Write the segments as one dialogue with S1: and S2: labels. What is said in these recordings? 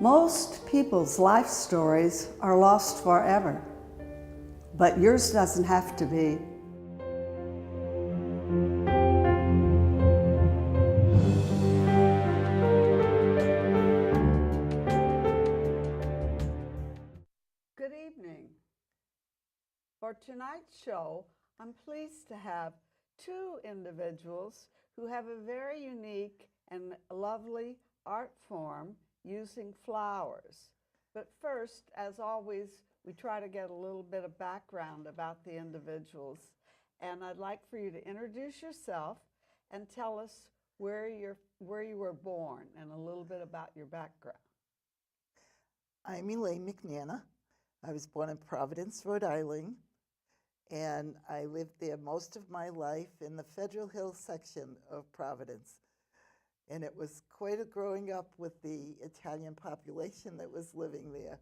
S1: Most people's life stories are lost forever, but yours doesn't have to be. Good evening. For tonight's show, I'm pleased to have two individuals who have a very unique and lovely art form using flowers. But first, as always, we try to get a little bit of background about the individuals. And I'd like for you to introduce yourself and tell us where you were born and a little bit about your background.
S2: I'm Elaine McNauma. I was born in Providence, Rhode Island, and I lived there most of my life in the Federal Hills section of Providence. And it was quite a growing up with the Italian population that was living there.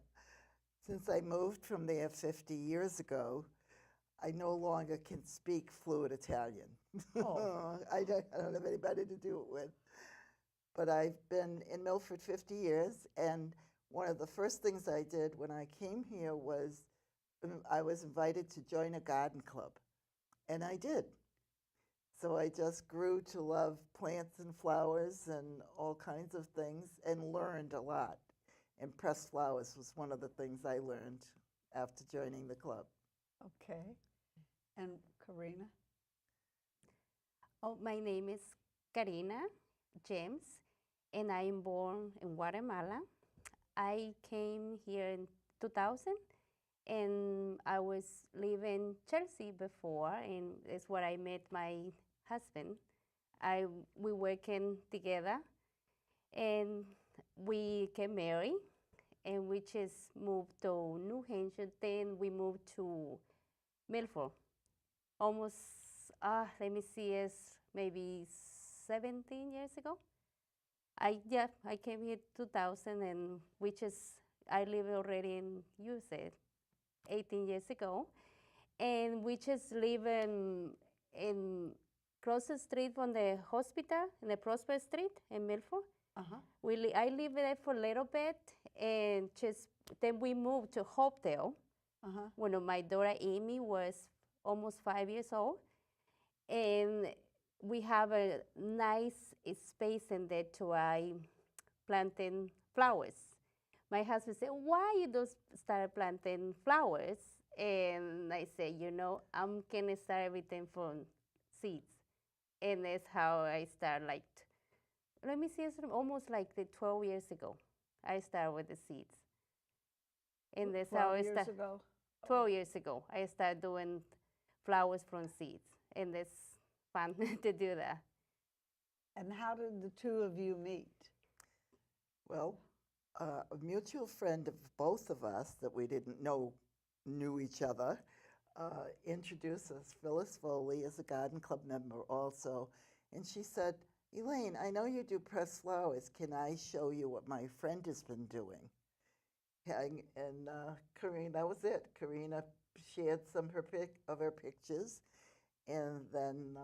S2: Since I moved from there 50 years ago, I no longer can speak fluent Italian.
S1: Oh.
S2: I don't have anybody to do it with. But I've been in Milford 50 years, and one of the first things I did when I came here was I was invited to join a garden club, and I did. So I just grew to love plants and flowers and all kinds of things and learned a lot. And pressed flowers was one of the things I learned after joining the club.
S1: Okay. And Karina?
S3: Oh, my name is Karina James, and I am born in Guatemala. I came here in 2000, and I was living in Chelsea before, and it's where I met my husband. We working together, and we get married, and we just moved to New Hampshire. Then we moved to Milford. Almost, let me see, it's maybe 17 years ago. I came here 2000, and I live already in USA 18 years ago, and we just live in cross the street from the hospital in the Prosper Street in Milford.
S1: Uh-huh.
S3: I lived there for a little bit, and then we moved to Hopedale.
S1: Uh-huh.
S3: When my daughter Amy was almost 5 years old, and we have a nice space in there to planting flowers. My husband said, "Why you don't start planting flowers?" And I said, I'm gonna start everything from seeds, and that's how I started. Let me see, it's almost like 12 years ago. I started with the seeds, and that's how I started.
S1: 12 years ago?
S3: 12 years ago, I started doing flowers from seeds, and it's fun to do that.
S1: And how did the two of you meet?
S2: Well, a mutual friend of both of us that we didn't know knew each other introduced us. Phyllis Foley is a garden club member also, and she said, "Elaine, I know you do pressed flowers. Can I show you what my friend has been doing?" And Karina, that was it. Karina shared some of her pictures, and then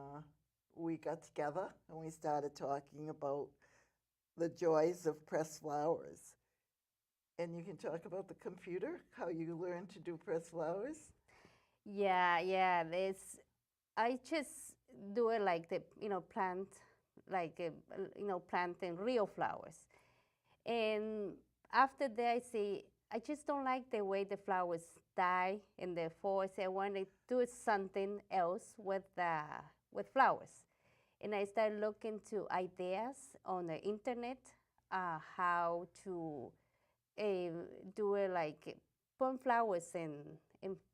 S2: we got together and we started talking about the joys of pressed flowers. And you can talk about the computer, how you learned to do pressed flowers.
S3: Yeah. I just do it like plant, planting real flowers. And after that, I say, I just don't like the way the flowers die in the fall. I say, I want to do something else with flowers. And I started looking to ideas on the internet, how to do it like put flowers in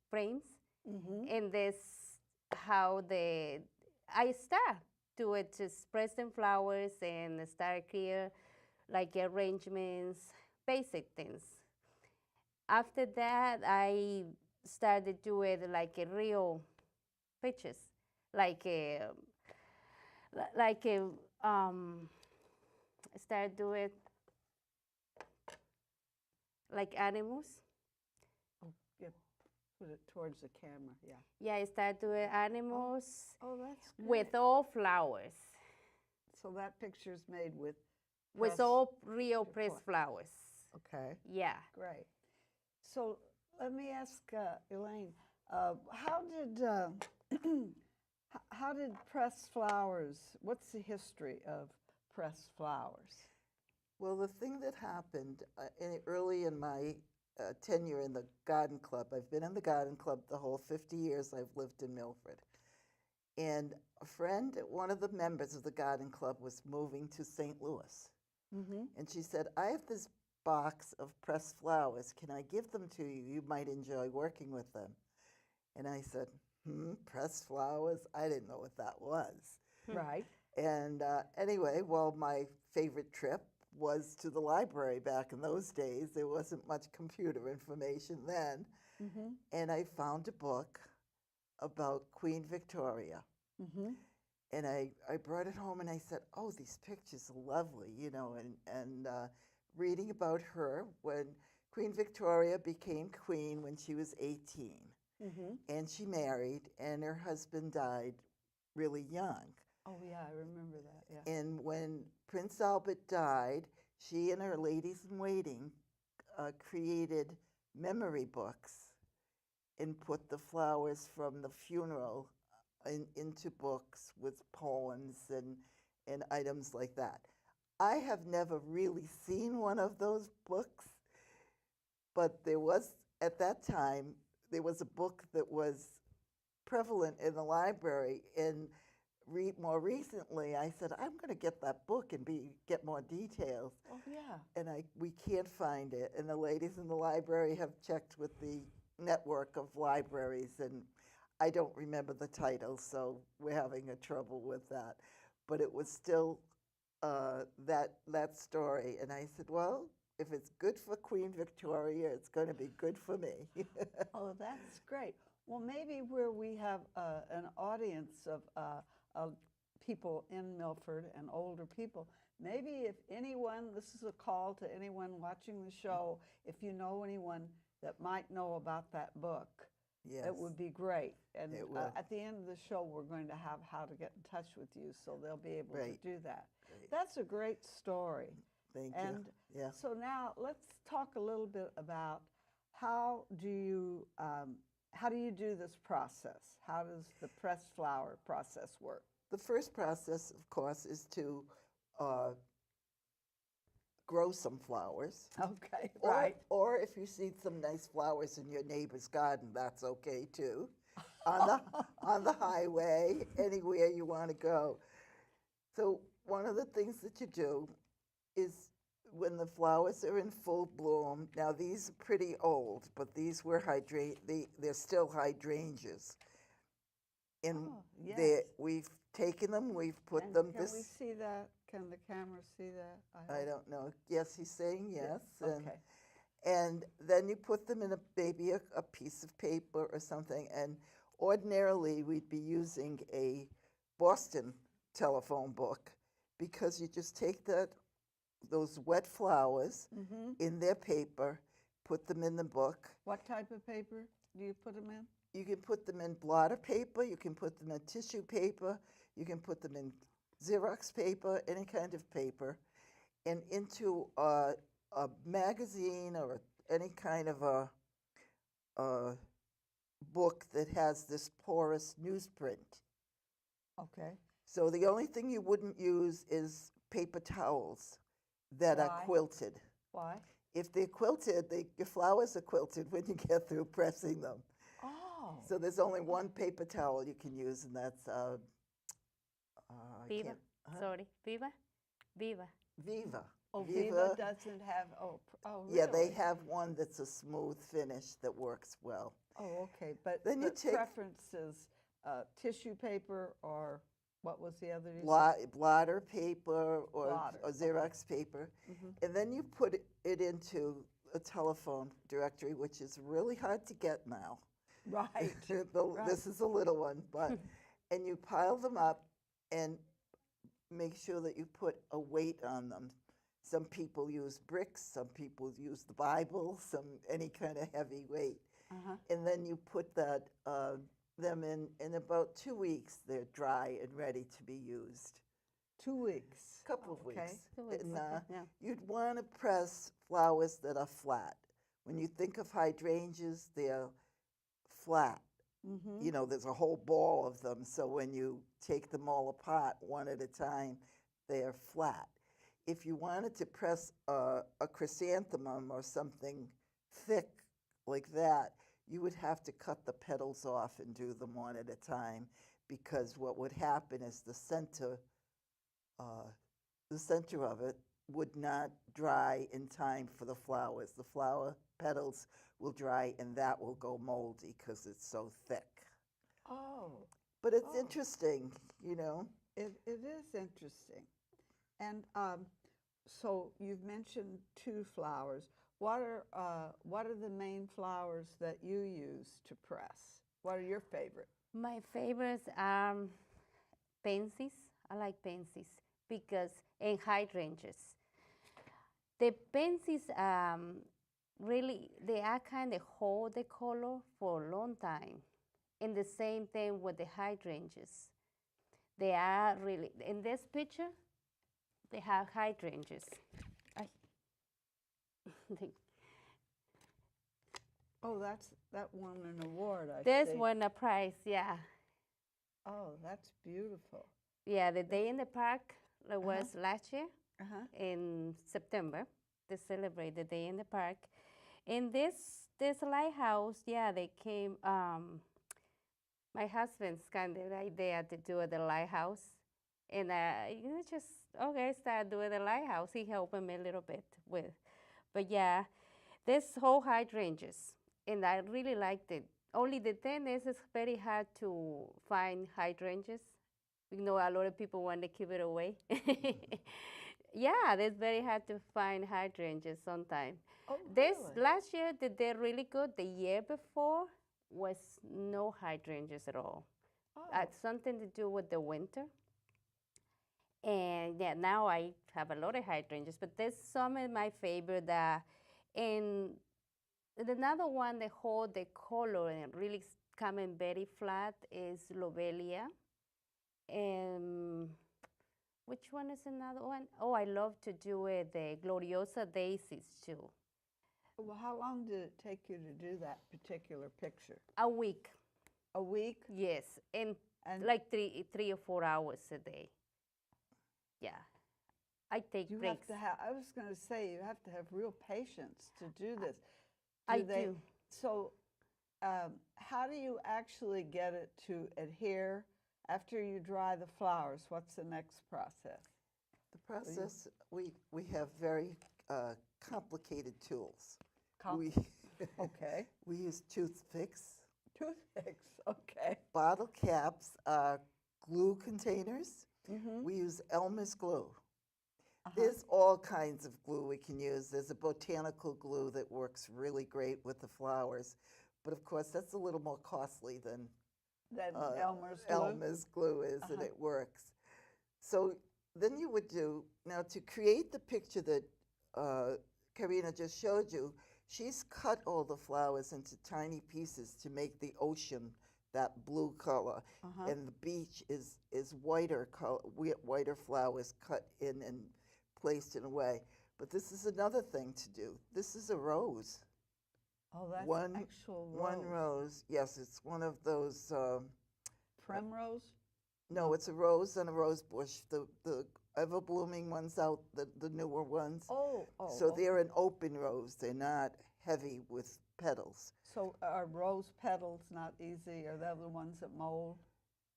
S3: frames.
S1: Mm-hmm.
S3: And that's how I start do it, just pressing flowers and start create like arrangements, basic things. After that, I started doing like a real pictures, like start doing like animals.
S1: Oh, yeah. Put it towards the camera, yeah.
S3: Yeah, I start doing animals
S1: Oh, that's good.
S3: with all flowers.
S1: So that picture's made with
S3: With all real pressed flowers.
S1: Okay,
S3: Yeah.
S1: great. So let me ask Elaine, how did how did pressed flowers? What's the history of pressed flowers?
S2: Well, the thing that happened early in my tenure in the garden club, I've been in the garden club the whole 50 years I've lived in Milford. And a friend, one of the members of the garden club, was moving to St. Louis.
S1: Mm-hmm.
S2: And she said, I have this box of pressed flowers. Can I give them to you? You might enjoy working with them. And I said, pressed flowers? I didn't know what that was.
S1: Right.
S2: And anyway, well, my favorite trip was to the library back in those days. There wasn't much computer information then.
S1: Mm-hmm.
S2: And I found a book about Queen Victoria.
S1: Mm-hmm.
S2: And I brought it home and I said, oh, these pictures are lovely, you know, and reading about her when Queen Victoria became queen when she was 18.
S1: Mm-hmm.
S2: And she married, and her husband died really young.
S1: Oh yeah, I remember that. Yeah.
S2: And when Prince Albert died, she and her ladies in waiting created memory books and put the flowers from the funeral into books with poems and items like that. I have never really seen one of those books, but there was, at that time, there was a book that was prevalent in the library. And more recently, I said, I'm going to get that book and get more details.
S1: Oh yeah.
S2: And we can't find it. And the ladies in the library have checked with the network of libraries, and I don't remember the title, so we're having a trouble with that. But it was still that story. And I said, well, if it's good for Queen Victoria, it's going to be good for me.
S1: Oh, that's great. Well, maybe where we have an audience of people in Milford and older people, maybe if anyone, this is a call to anyone watching the show, if you know anyone that might know about that book,
S2: Yes.
S1: it would be great. And
S2: It would.
S1: at the end of the show, we're going to have how to get in touch with you, so they'll be able
S2: Great.
S1: to do that.
S2: Great.
S1: That's a great story.
S2: Thank
S1: And
S2: you. Yeah.
S1: so now let's talk a little bit about how do you do this process? How does the pressed flower process work?
S2: The first process, of course, is to grow some flowers.
S1: Okay,
S2: Or,
S1: right.
S2: or if you see some nice flowers in your neighbor's garden, that's okay too. On the highway, anywhere you want to go. So one of the things that you do is when the flowers are in full bloom. Now these are pretty old, but these were they're still hydrangeas. And
S1: Oh, yes.
S2: we've taken them, we've put
S1: And
S2: them
S1: can
S2: this.
S1: we see that? Can the camera see that?
S2: I
S1: hope.
S2: don't know. Yes, he's saying yes.
S1: Okay.
S2: And then you put them in maybe a piece of paper or something. And ordinarily, we'd be using a Boston telephone book because you just take those wet flowers
S1: Mm-hmm.
S2: in their paper, put them in the book.
S1: What type of paper do you put them in?
S2: You can put them in blotter paper, you can put them in tissue paper, you can put them in Xerox paper, any kind of paper, and into a magazine or any kind of a book that has this porous newsprint.
S1: Okay.
S2: So the only thing you wouldn't use is paper towels that are
S1: Why?
S2: quilted.
S1: Why?
S2: If they're quilted, your flowers are quilted when you get through pressing them.
S1: Oh.
S2: So there's only one paper towel you can use, and that's I
S3: Viva.
S2: can't-
S3: Sorry. Viva. Viva.
S2: Viva.
S1: Oh, Viva doesn't have. Oh, really?
S2: Yeah, they have one that's a smooth finish that works well.
S1: Oh, okay. But
S2: Then you
S1: the
S2: take-
S1: preference is tissue paper or what was the other? you said?
S2: Blotter paper or
S1: Blotter,
S2: Xerox paper.
S1: Mhm.
S2: And then you put it into a telephone directory, which is really hard to get now.
S1: Right.
S2: This is a little one, but and you pile them up and make sure that you put a weight on them. Some people use bricks, some people use the Bible, any kind of heavy weight.
S1: Uh-huh.
S2: And then you put them in about 2 weeks, they're dry and ready to be used.
S1: 2 weeks.
S2: Couple of
S1: Okay.
S2: weeks.
S3: 2 weeks,
S2: And,
S3: okay, yeah.
S2: you'd want to press flowers that are flat. When you think of hydrangeas, they're flat.
S1: Mm-hmm.
S2: You know, there's a whole ball of them. So when you take them all apart one at a time, they're flat. If you wanted to press a chrysanthemum or something thick like that, you would have to cut the petals off and do them one at a time, because what would happen is the center of it would not dry in time for the flowers. The flower petals will dry and that will go moldy because it's so thick.
S1: Oh,
S2: But it's
S1: Oh.
S2: interesting, you know.
S1: it is interesting. And so you've mentioned 2 flowers. What are the main flowers that you use to press? What are your favorite?
S3: My favorites are pansies. I like pansies because and hydrangeas. The pansies really they are kind of hold the color for a long time. And the same thing with the hydrangeas. They are really in this picture. They have hydrangeas. Ay. They-
S1: Oh, that won an award, I
S3: This
S1: see.
S3: won a prize, yeah.
S1: Oh, that's beautiful.
S3: Yeah, the day in the park that was last year
S1: Uh-huh.
S3: in September. They celebrate the day in the park. In this lighthouse, yeah, they came. My husband's kind of idea to do the lighthouse, and just okay, start doing the lighthouse. He helped me a little bit with, but yeah, this whole hydrangeas, and I really liked it. Only the thing is, it's very hard to find hydrangeas. We know a lot of people want to keep it away. Yeah, it's very hard to find hydrangeas sometimes.
S1: Oh,
S3: This
S1: really?
S3: last year they did really good. The year before was no hydrangeas at all.
S1: Oh,
S3: Something to do with the winter. And yeah, now I have a lot of hydrangeas, but there's some of my favorite. And another one that hold the color and really coming very flat is lobelia. And which one is another one? Oh, I love to do it, the Gloriosa daisies too.
S1: well, how long did it take you to do that particular picture?
S3: A week,
S1: A week?
S3: yes, and
S1: And
S3: like 3 or 4 hours a day. Yeah, I take
S1: you have
S3: breaks.
S1: to have, I was going to say, you have to have real patience to do this.
S3: I
S1: they,
S3: do.
S1: So, how do you actually get it to adhere after you dry the flowers? What's the next process?
S2: The process, we have very complicated tools. We,
S1: Okay.
S2: we use toothpicks,
S1: Toothpicks. Okay.
S2: bottle caps, glue containers.
S1: Mm-hmm.
S2: We use Elmer's glue.
S1: Uh-huh.
S2: There's all kinds of glue we can use. There's a botanical glue that works really great with the flowers. But of course, that's a little more costly than
S1: Then Elmer's glue.
S2: Elmer's glue is, and it works. So then you would do, now to create the picture that Karina just showed you, she's cut all the flowers into tiny pieces to make the ocean that blue color. And the beach is whiter color, whiter flowers cut in and placed in a way. But this is another thing to do. This is a rose.
S1: Oh, that's
S2: One-
S1: actual rose.
S2: One rose, yes, it's one of those.
S1: Primrose?
S2: No, it's a rose and a rose bush. The ever blooming ones out, the newer ones.
S1: Oh,
S2: So they're an open rose. They're not heavy with petals.
S1: So are rose petals not easy? Are they the ones that mold?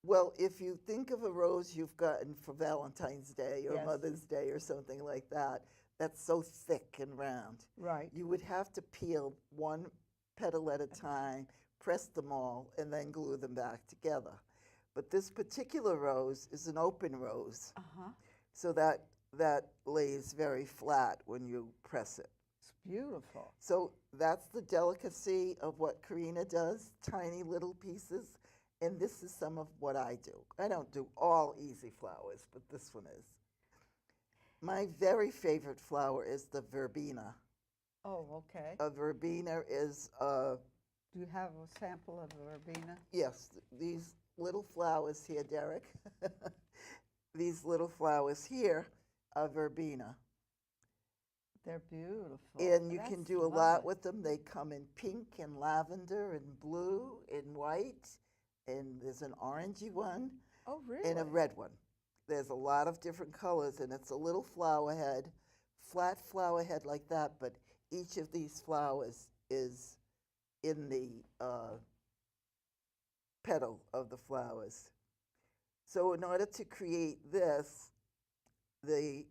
S2: Well, if you think of a rose you've gotten for Valentine's Day or
S1: Yes.
S2: Mother's Day or something like that, that's so thick and round.
S1: Right.
S2: You would have to peel one petal at a time, press them all, and then glue them back together. But this particular rose is an open rose,
S1: Uh-huh.
S2: so that lays very flat when you press it.
S1: It's beautiful.
S2: So that's the delicacy of what Karina does, tiny little pieces. And this is some of what I do. I don't do all easy flowers, but this one is. My very favorite flower is the verbena.
S1: Oh, okay.
S2: A verbena is,
S1: Do you have a sample of a verbena?
S2: yes, these little flowers here, Derek. these little flowers here are verbena.
S1: They're beautiful.
S2: And you can
S1: That's
S2: do a lot
S1: lovely.
S2: with them. They come in pink and lavender and blue and white, and there's an orangey one
S1: Oh, really?
S2: and a red one. There's a lot of different colors, and it's a little flower head, flat flower head like that, but each of these flowers is in the petal of the flowers. So in order to create this, the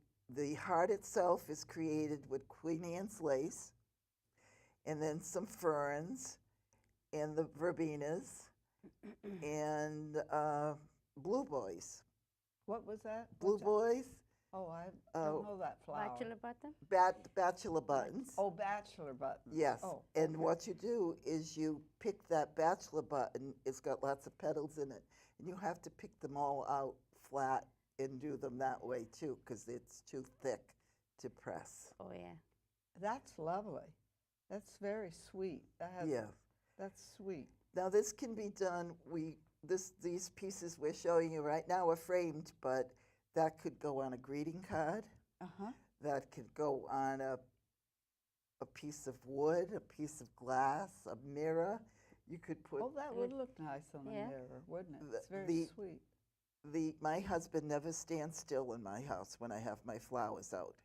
S2: heart itself is created with Queen Anne's lace, and then some ferns, and the verbenas, and blue boys.
S1: What was that?
S2: Blue
S1: What's that?
S2: boys,
S1: Oh, I don't know that flower.
S3: Bachelor button?
S2: bachelor buttons.
S1: Oh, bachelor buttons.
S2: Yes,
S1: Oh,
S2: and
S1: okay.
S2: what you do is you pick that bachelor button, it's got lots of petals in it, and you have to pick them all out flat and do them that way too, because it's too thick to press.
S3: Oh, yeah.
S1: That's lovely. That's very sweet.
S2: Yeah.
S1: That's sweet.
S2: Now this can be done, these pieces we're showing you right now are framed, but that could go on a greeting card.
S1: Uh-huh.
S2: That could go on a piece of wood, a piece of glass, a mirror. You could put
S1: Oh, that would look nice on a
S3: Yeah.
S1: mirror, wouldn't it?
S2: The-
S1: It's very
S2: the-
S1: sweet.
S2: my husband never stands still in my house when I have my flowers out,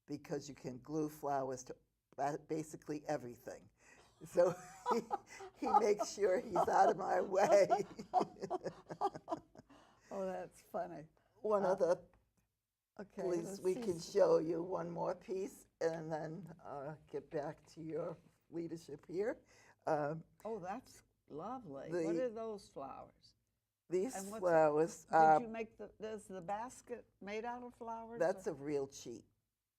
S2: because you can glue flowers to basically everything. So he makes sure he's out of my way.
S1: Oh, that's funny.
S2: One other,
S1: Okay.
S2: please,
S1: let's
S2: we
S1: see
S2: can show you one more piece, and then get back to your leadership here.
S1: Oh, that's lovely. What
S2: the-
S1: are those flowers?
S2: These
S1: And what's-
S2: flowers,
S1: Did you make is the basket made out of flowers?
S2: that's
S1: or-
S2: a real cheat.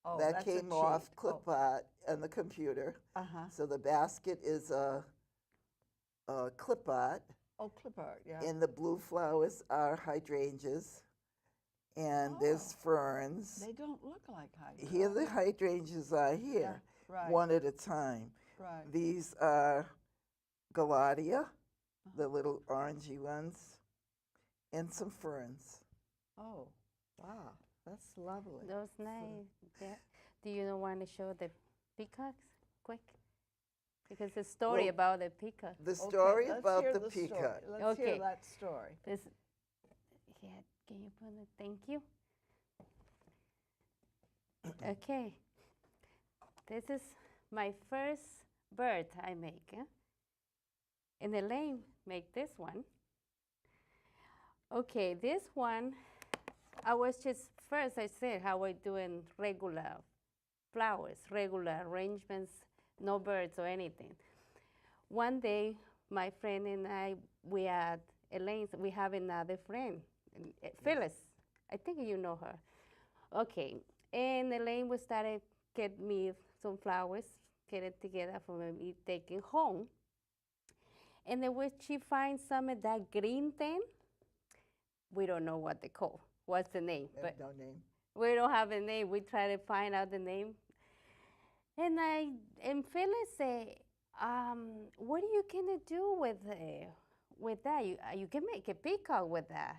S1: oh,
S2: That
S1: that's a
S2: came off
S1: cheat.
S2: clip art on the computer.
S1: Uh-huh.
S2: So the basket is a clip art,
S1: Oh, clip art, yeah.
S2: and the blue flowers are hydrangeas, and there's
S1: Oh.
S2: ferns.
S1: They don't look like hydrangeas.
S2: Here the hydrangeas are here,
S1: right.
S2: one at a time.
S1: Right.
S2: These are Galatea, the little orangey ones, and some ferns.
S1: Oh, wow. That's lovely.
S3: Those nice. Yeah. Do you want to show the peacocks quick? Because the story
S2: Well,
S3: about the peacock.
S2: The
S1: Okay,
S2: story
S1: let's
S2: about
S1: hear
S2: the
S1: story.
S2: peacock.
S1: Let's hear
S3: Okay.
S1: that story.
S3: This, yeah, can you put it? Thank you. Okay. This is my first bird I make. And Elaine make this one. Okay, this one, I was just, first I said how I doing regular flowers, regular arrangements, no birds or anything. One day, my friend and I, we at Elaine's, we have another friend, Phyllis. I think you know her. Okay, and Elaine was started get me some flowers, get it together for me taking home. And then when she finds some of that green thing, we don't know what they call. What's the name?
S2: They have no name.
S3: We don't have a name. We try to find out the name. And Phyllis say, what are you gonna do with that? You can make a peacock with that.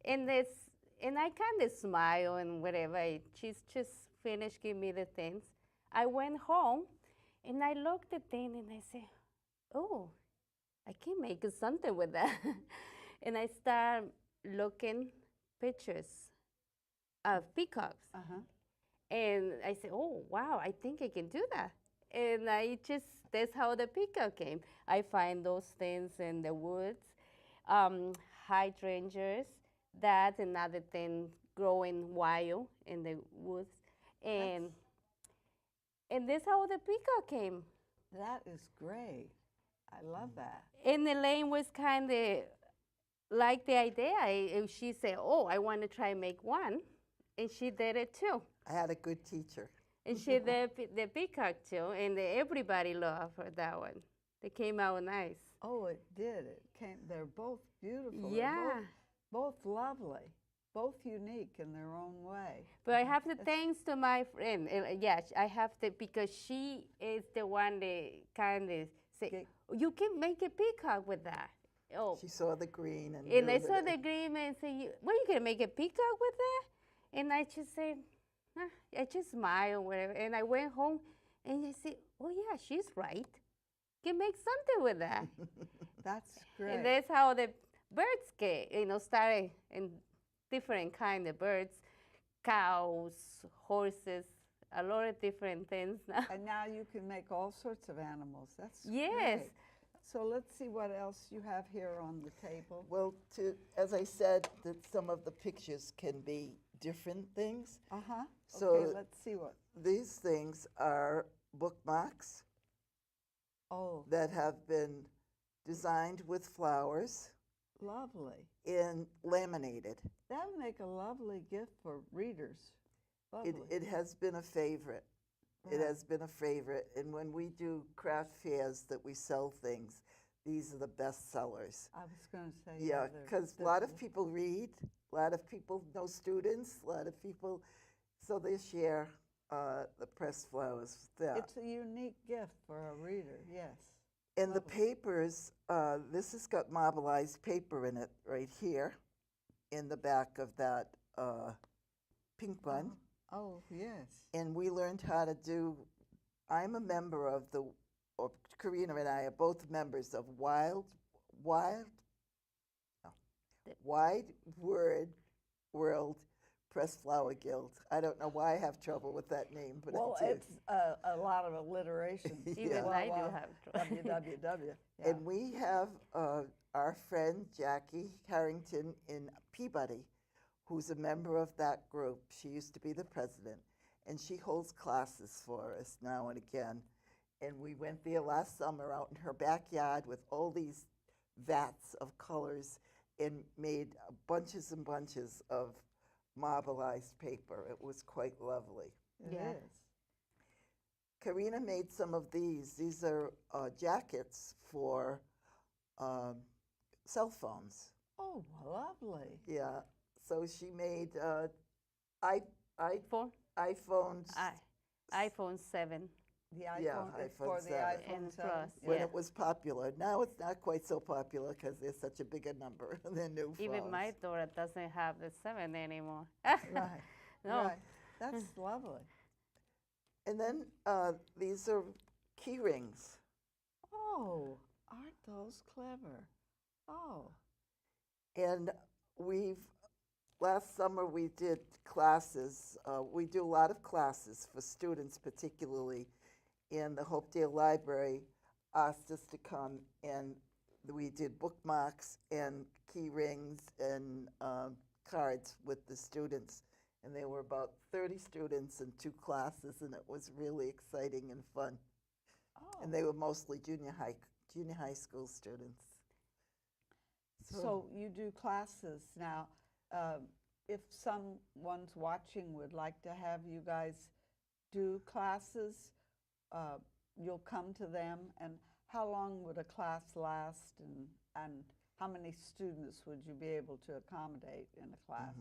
S3: And I kind of smile and whatever. She's just finished giving me the things. I went home and I looked at thing and I said, oh, I can make something with that. And I start looking pictures of peacocks.
S1: Uh-huh.
S3: And I said, oh, wow, I think I can do that. And that's how the peacock came. I find those things in the woods, hydrangeas, that's another thing growing wild in the woods. And that's how the peacock came.
S1: That is great. I love that.
S3: And Elaine was kind of like the idea. She said, oh, I want to try and make one. And she did it too.
S2: I had a good teacher.
S3: And she did the peacock too. And everybody loved her, that one. They came out nice.
S1: Oh, it did. They're both beautiful. They're
S3: Yeah.
S1: both lovely. Both unique in their own way.
S3: But I have to thanks to my friend. Yes, I have to, because she is the one that kind of say, you can make a peacock with that. Oh,
S2: She saw the green and
S3: and
S2: knew
S3: I
S2: that
S3: saw
S2: it-
S3: the green and say, "What are you gonna make a peacock with that?" And I just said, I just smiled, whatever. And I went home, and I said, "Oh yeah, she's right. Can make something with that."
S1: That's great.
S3: And that's how the birds get, started in different kind of birds, cows, horses, a lot of different things now.
S1: And now you can make all sorts of animals. That's
S3: Yes.
S1: great. So let's see what else you have here on the table.
S2: Well, as I said, that some of the pictures can be different things.
S1: Uh-huh.
S2: So
S1: Okay, let's see what.
S2: these things are bookmarks
S1: Oh,
S2: that have been designed with flowers
S1: lovely.
S2: and laminated.
S1: That would make a lovely gift for readers. Lovely.
S2: It has been a favorite. It
S1: Right.
S2: has been a favorite. And when we do craft fairs that we sell things, these are the best sellers.
S1: I was going to say,
S2: Yeah,
S1: they're
S2: because a lot of
S1: different.
S2: people read, a lot of people know students, a lot of people, so they share the pressed flowers with that.
S1: It's a unique gift for a reader, yes.
S2: And the
S1: lovely.
S2: papers, this has got marbleized paper in it right here in the back of that pink one.
S1: Oh, yes.
S2: And we learned how to do, I'm a member of or Karina and I are both members of Wide World Pressed Flower Guild. I don't know why I have trouble with that name, but
S1: Well,
S2: I do.
S1: it's a lot of alliteration.
S3: Even
S2: Yeah.
S3: I do have trouble.
S1: www. Yeah.
S2: And we have our friend Jackie Harrington in Peabody, who's a member of that group. She used to be the president, and she holds classes for us now and again. And we went there last summer out in her backyard with all these vats of colors and made bunches and bunches of marbleized paper. It was quite lovely.
S1: It
S3: Yeah.
S1: is.
S2: Karina made some of these. These are jackets for cell phones.
S1: Oh, lovely.
S2: Yeah. So she made
S3: For
S2: iPhones
S3: iPhone 7.
S1: The
S2: Yeah,
S1: iPhone, it's
S2: iPhone
S1: for the
S2: 7.
S1: iPhone
S3: And
S1: 7.
S3: Plus,
S2: when
S3: yeah.
S2: it was popular. Now it's not quite so popular because there's such a bigger number than new phones.
S3: Even my daughter doesn't have the 7 anymore.
S1: Right.
S3: No.
S1: Right. That's lovely.
S2: And then these are key rings.
S1: Oh, aren't those clever? Oh,
S2: And last summer we did classes. We do a lot of classes for students, particularly, and the Hopedale Library asked us to come, and we did bookmarks and key rings and cards with the students. And there were about 30 students in 2 classes, and it was really exciting and fun.
S1: oh.
S2: And they were mostly junior high school students.
S1: So you do classes now. If someone's watching would like to have you guys do classes, you'll come to them. And how long would a class last? And how many students would you be able to accommodate in a class?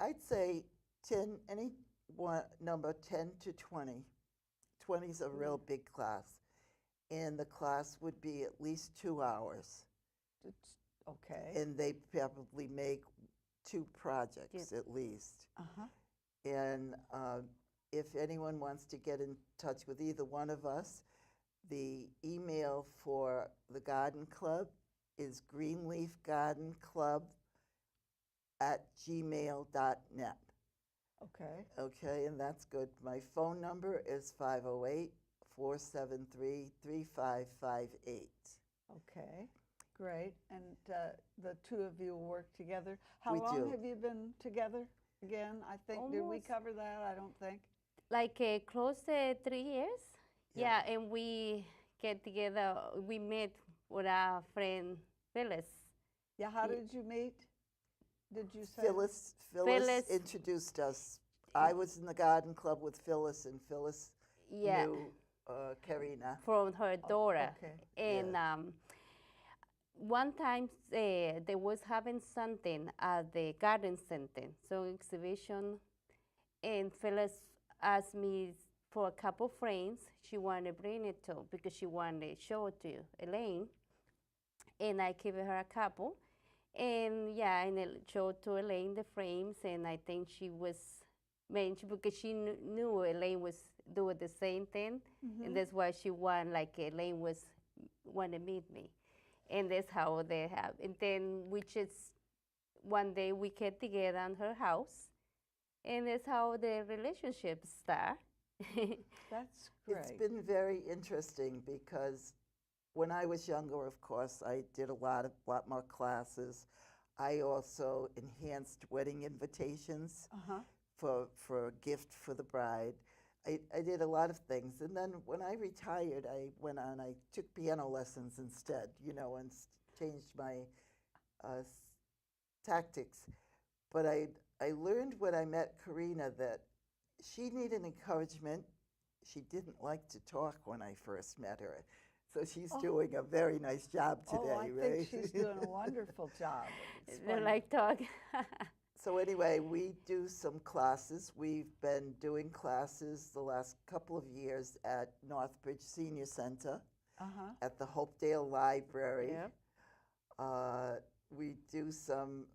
S2: I'd say 10, number 10 to 20. 20 is a real big class. And the class would be at least 2 hours.
S1: Okay.
S2: And they probably make 2 projects at least.
S1: Uh-huh.
S2: And if anyone wants to get in touch with either one of us, the email for the garden club is greenleafgardenclub@gmail.net.
S1: Okay.
S2: Okay, and that's good. My phone number is 508-473-3558.
S1: Okay. Great. And the two of you work together. How
S2: We
S1: long
S2: do.
S1: have you been together? Again, I think, did we
S3: Almost-
S1: cover that? I don't think.
S3: Like close to 3 years.
S2: Yeah.
S3: Yeah, and we get together. We met with our friend Phyllis.
S1: Yeah, how
S3: Ye-
S1: did you meet? Did you say?
S2: Phyllis
S3: Phyllis-
S2: introduced us. I was in the garden club with Phyllis, and Phyllis
S3: Yeah,
S2: knew Karina.
S3: from her daughter.
S1: Okay.
S3: And one time they was having something at the garden center, so exhibition, and Phyllis asked me for a couple frames. She wanted to bring it to because she wanted to show it to Elaine, and I gave her a couple. And yeah, and I showed to Elaine the frames, and I think she was mentioned because she knew Elaine was doing the same thing, and that's why she Elaine was want to meet me, and that's how they have. And then we just one day we get together in her house, and that's how the relationship start.
S1: That's great.
S2: It's been very interesting because when I was younger, of course, I did a lot more classes. I also enhanced wedding invitations for a gift for the bride. I did a lot of things. And then when I retired, I took piano lessons instead, and changed my tactics. But I learned when I met Karina that she needed encouragement. She didn't like to talk when I first met her. So she's doing a very nice job today,
S1: I
S2: right?
S1: think she's doing a wonderful job.
S3: They like talk.
S2: So anyway, we do some classes. We've been doing classes the last couple of years at Northbridge Senior Center, at the Hopedale Library.
S3: Yep.
S2: We do some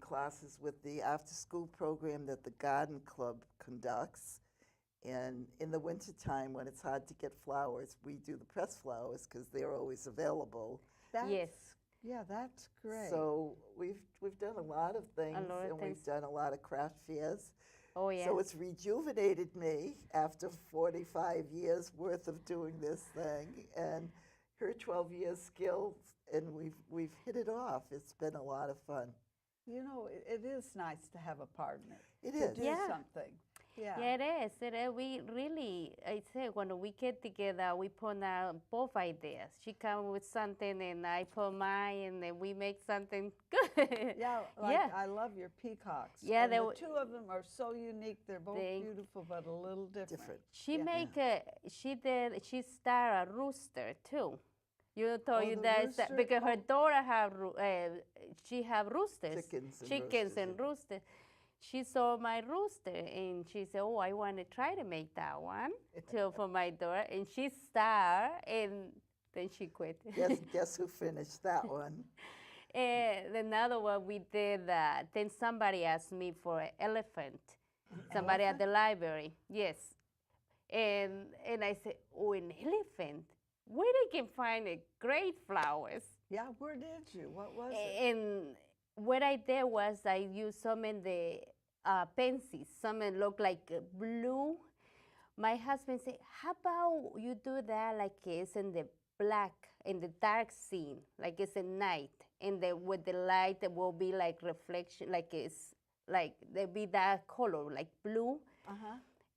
S2: classes with the after-school program that the Garden Club conducts. And in the wintertime, when it's hard to get flowers, we do the pressed flowers because they're always available.
S3: Yes.
S1: Yeah, that's great.
S2: So we've done a lot of things, and we've done a lot of craft fairs.
S3: Oh, yeah.
S2: So it's rejuvenated me after 45 years worth of doing this thing, and her 12 years skills, and we've hit it off. It's been a lot of fun.
S1: It is nice to have a partner.
S2: It
S1: to
S2: is.
S1: do something. Yeah.
S3: Yeah, it is. It is. We really, I say, when we get together, we put out both ideas. She comes with something, and I put mine, and then we make something good.
S1: Yeah, I love your peacocks.
S3: Yeah,
S1: and the two of them are so unique. They're both beautiful, but a little different.
S3: She she started a rooster too. You told you that because her daughter she have roosters, chickens and roosters. She saw my rooster, and she said, "Oh, I want to try to make that one for my daughter." And she started, and then she quit.
S2: Guess who finished that one?
S3: And another one we did. Then somebody asked me for an elephant. Somebody at the library, yes. And I said, "Oh, an elephant? Where they can find great flowers?"
S1: Yeah, where did you? What was it?
S3: And what I did was I used some in the pencils. Some look like blue. My husband said, "How about you do that like it's in the black, in the dark scene, like it's at night, and with the light it will be like reflection, like it's like there be that color, like blue."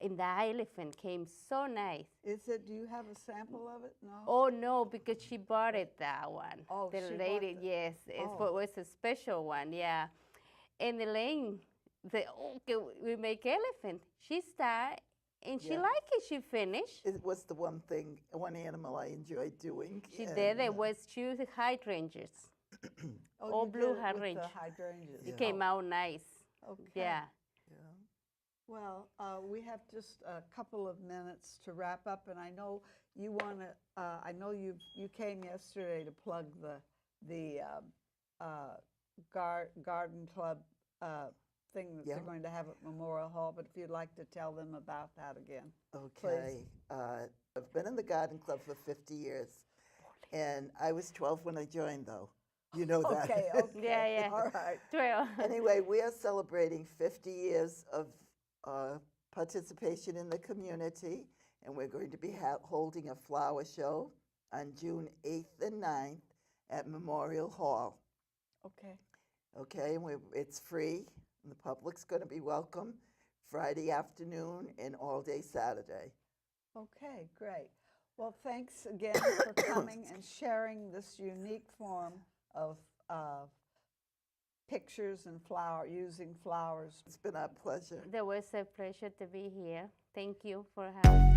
S3: And the elephant came so nice.
S1: Do you have a sample of it? No?
S3: Oh, no, because she bought it, that one.
S1: Oh,
S3: the
S1: she
S3: lady,
S1: bought
S3: yes. It was a special one, yeah. And Elaine said, "Okay, we make elephant." She started, and she liked it. She finished.
S2: It was the one animal I enjoyed doing.
S3: She did. It was choose hydrangeas. All blue hydrangeas. It came out nice.
S1: Okay.
S3: Yeah.
S1: Well, we have just a couple of minutes to wrap up, and I know you want to. I know you came yesterday to plug the garden club thing that they're going to have at Memorial Hall. But if you'd like to tell them about that again,
S2: okay. I've been in the garden club for 50 years, and I was 12 when I joined, though. You know that.
S1: Okay.
S3: Yeah.
S1: All right.
S3: 12.
S2: Anyway, we are celebrating 50 years of participation in the community, and we're going to be holding a flower show on June 8th and 9th at Memorial Hall. Okay, and it's free, and the public's going to be welcome Friday afternoon and all day Saturday.
S1: Okay, great. Well, thanks again for coming and sharing this unique form of pictures and using flowers.
S2: It's been our pleasure.
S3: It was a pleasure to be here. Thank you for having me.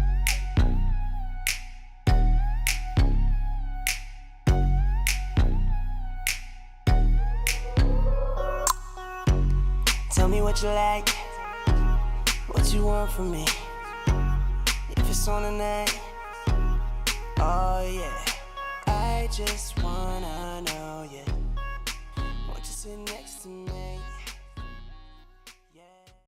S4: Tell me what you like, what you want from me. If it's on tonight, oh yeah, I'd just wanna know, yeah. Won't you sit next to me?